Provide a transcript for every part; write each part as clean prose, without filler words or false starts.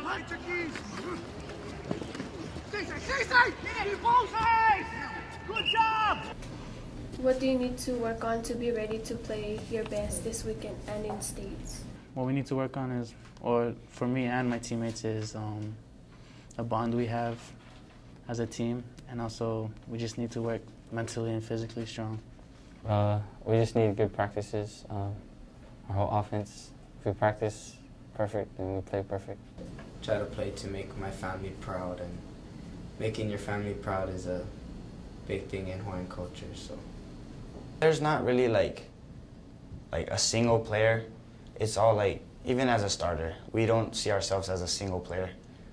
Good job! What do you need to work on to be ready to play your best this weekend and in states? What we need to work on is, or for me and my teammates, is a bond we have as a team, and also we just need to work mentally and physically strong. We just need good practices. Our whole offense, if we practice perfect, then we play perfect. Try to play to make my family proud, and making your family proud is a big thing in Hawaiian culture. So there's not really like a single player. It's all like, even as a starter, we don't see ourselves as a single player.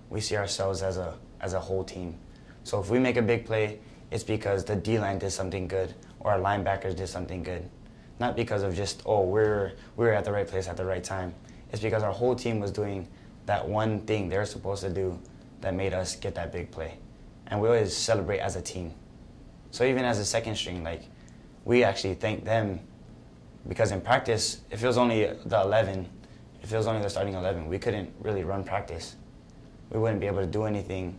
We see ourselves as a whole team. So if we make a big play, it's because the D-line did something good or our linebackers did something good. Not because of just, oh, we're at the right place at the right time. It's because our whole team was doing that one thing they were supposed to do that made us get that big play. And we always celebrate as a team. So even as a second string, like, we actually thank them, because in practice, if it was only the 11, if it was only the starting 11, we couldn't really run practice. We wouldn't be able to do anything,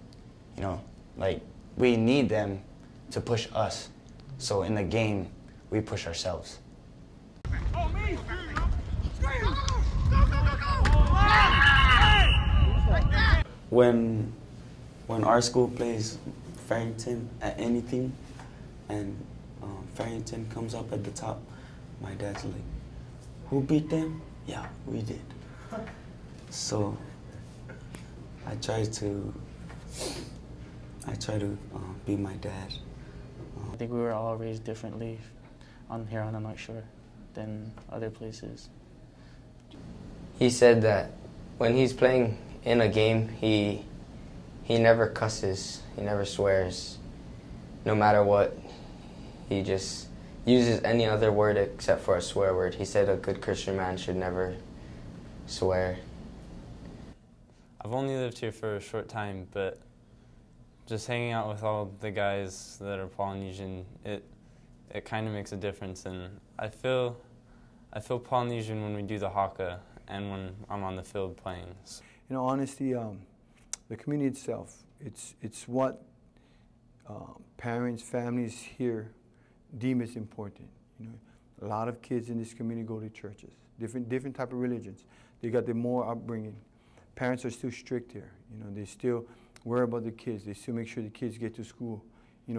you know. Like, we need them to push us. So in the game, we push ourselves. Oh, me! When our school plays Farrington at anything, and Farrington comes up at the top, my dad's like, "Who beat them?" "Yeah, we did." So I try to be my dad. I think we were all raised differently here on the North Shore than other places. he said that when he's playing in a game, he never cusses, he never swears. No matter what, he just uses any other word except for a swear word. He said a good Christian man should never swear. I've only lived here for a short time, but just hanging out with all the guys that are Polynesian, it kind of makes a difference. And I feel Polynesian when we do the haka and when I'm on the field playing. In all honesty, the community itself, it's what parents, families here deem as important. You know, a lot of kids in this community go to churches, different type of religions. They got the more upbringing. Parents are still strict here. You know, they still worry about the kids. They still make sure the kids get to school. You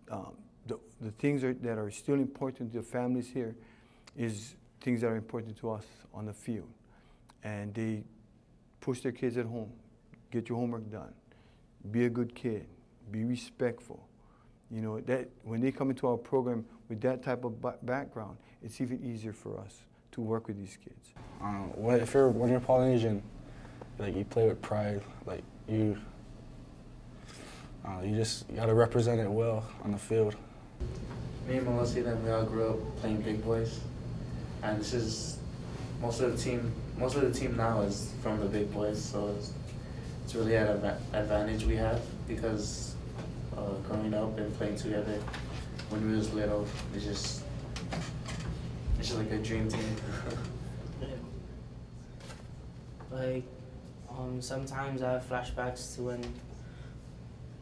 know, the things that are still important to the families here is things that are important to us on the field. And they push their kids at home. Get your homework done. Be a good kid. Be respectful. You know, that when they come into our program with that type of background, it's even easier for us to work with these kids. When you're Polynesian, like, you play with pride. Like, you just gotta represent it well on the field. Me and Melissa, then we all grew up playing big boys, and this is most of the team now is from the big boys, so it's really an advantage we have, because growing up and playing together when we was little, it's just like a dream team. Like, sometimes I have flashbacks to when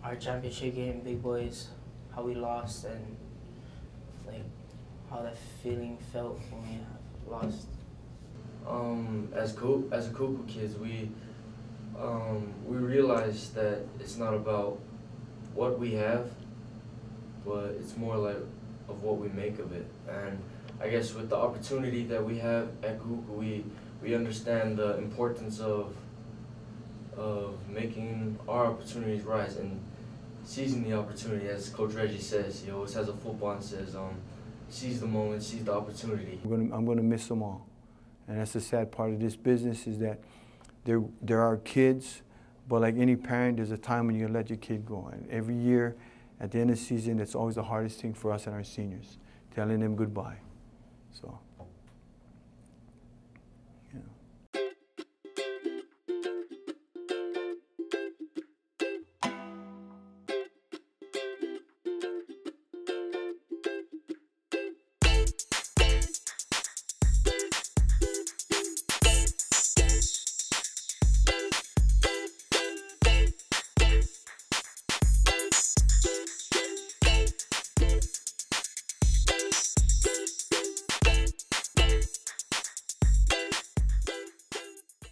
our championship game, Big Boys, how we lost, and like how that feeling felt when we lost. As Kahuku kids, we realized that it's not about what we have, but it's more like of what we make of it. And I guess with the opportunity that we have at Kahuku, we understand the importance of making our opportunities rise and seizing the opportunity. As Coach Reggie says, he always has a football and says, seize the moment, seize the opportunity. I'm gonna miss them all. And that's the sad part of this business, is that there are kids, but like any parent, there's a time when you let your kid go. And every year, at the end of the season, that's always the hardest thing for us and our seniors, telling them goodbye. So.